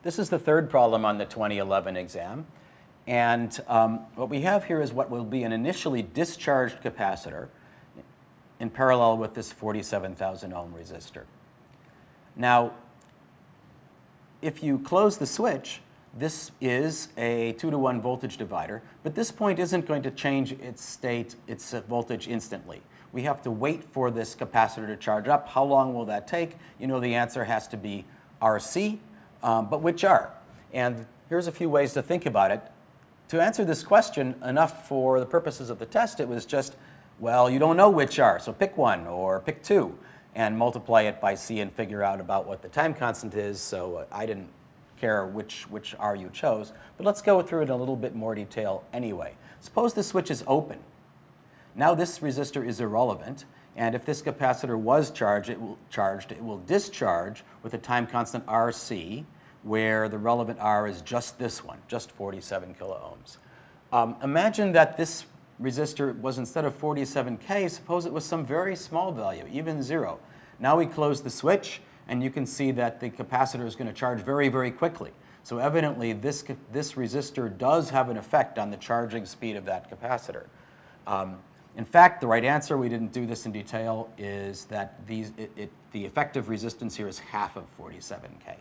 This is the third problem on the 2011 exam. And what we have here is what will be an initially discharged capacitor in parallel with this 47,000 ohm resistor. Now, if you close the switch, this is a 2-to-1 voltage divider, but this point isn't going to change its state, its voltage instantly. We have to wait for this capacitor to charge up. How long will that take? You know the answer has to be RC, but which R? And here's a few ways to think about it. To answer this question, enough for the purposes of the test, it was just, well, you don't know which R, so pick one or pick two and multiply it by C and figure out about what the time constant is. So I didn't care which R you chose, but let's go through it in a little bit more detail anyway. Suppose the switch is open. Now this resistor is irrelevant, and if this capacitor was charged, it will discharge with a time constant RC, where the relevant R is just this one, just 47 kiloohms. Imagine that this resistor was, instead of 47K, suppose it was some very small value, even 0. Now we close the switch, and you can see that the capacitor is going to charge very, very quickly. So evidently, this resistor does have an effect on the charging speed of that capacitor. In fact, the right answer, we didn't do this in detail, is that the effective resistance here is half of 47K.